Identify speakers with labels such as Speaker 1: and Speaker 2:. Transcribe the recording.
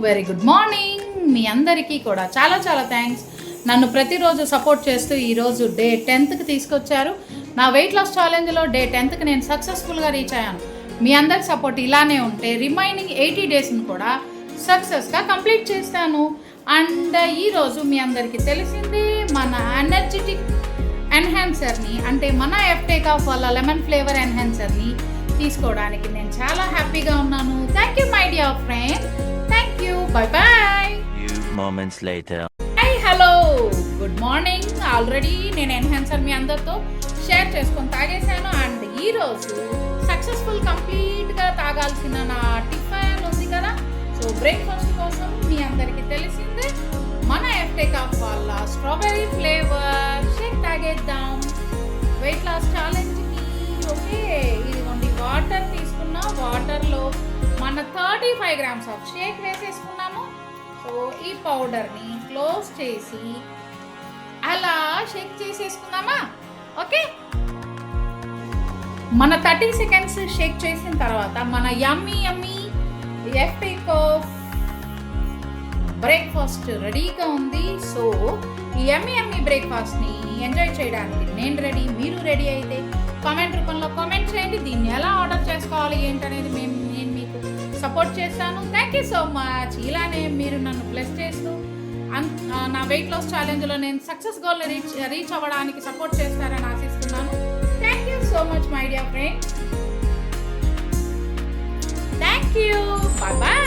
Speaker 1: Very good morning. మీ అందరికీ కూడా చాలా చాలా థ్యాంక్స్. నన్ను ప్రతిరోజు సపోర్ట్ చేస్తూ ఈరోజు డే 10th తీసుకొచ్చారు. నా వెయిట్ లాస్ ఛాలెంజ్లో డే 10th నేను సక్సెస్ఫుల్గా రీచ్ అయ్యాను. మీ అందరి సపోర్ట్ ఇలానే ఉంటే రిమైనింగ్ 80 డేస్ని కూడా సక్సెస్గా కంప్లీట్ చేస్తాను. అండ్ ఈరోజు మీ అందరికీ తెలిసిందే, మన ఎనర్జెటిక్ ఎన్హాన్సర్ని అంటే మన ఎఫ్టేకాఫ్ వాళ్ళ లెమన్ ఫ్లేవర్ ఎన్హాన్సర్ని తీసుకోవడానికి నేను చాలా హ్యాపీగా ఉన్నాను. Thank you my dear friend. Thank you. Bye bye. Hello, good morning. Already నేను ఎన్హాన్సర్ మీ అందరితో షేర్ చేసుకొని తాగేశాను. అండ్ ఈరోజు సక్సెస్ఫుల్ కంప్లీట్గా తాగాల్సిన నా టిఫిన్ ఉంది కదా, సో బ్రేక్ఫాస్ట్ కోసం మీ అందరికీ తెలిసిందే మన ఎఫ్టేకాఫ్ వాళ్ళ స్ట్రాబెర్రీ ఫ్లేవర్ షేక్ తాగేద్దాం వెయిట్ లాస్ ఛాలెంజ్కి. ఓకే, ఇదిగోండి వాటర్ తీసుకున్నా. వాటర్లో మన 35 grams ఆఫ్ షేక్ వేసేసుకున్నాము. సో ఈ పౌడర్ని క్లోజ్ చేసి అలా షేక్ చేసేసుకుందామా. ఓకే, మన 30 seconds షేక్ చేసిన తర్వాత మన యమ్మీ ఎఫ్టేకాఫ్ బ్రేక్ఫాస్ట్ రెడీగా ఉంది. సో ఈ యమ్మీ బ్రేక్ఫాస్ట్ని ఎంజాయ్ చేయడానికి నేను రెడీ. మీరు రెడీ అయితే కామెంట్ రూపంలో కామెంట్ చేయండి. దీన్ని ఎలా ఆర్డర్ చేసుకోవాలి ఏంటనేది నేను మీకు సపోర్ట్ చేస్తాను. Thank you so much. ఇలానే మీరు నన్ను బ్లెస్ చేస్తూ నా వెయిట్ లాస్ ఛాలెంజ్లో నేను సక్సెస్ గోల్ని రీచ్ అవ్వడానికి సపోర్ట్ చేస్తారని ఆశిస్తున్నాను. Thank you so much my dear friend. Thank you. Bye bye.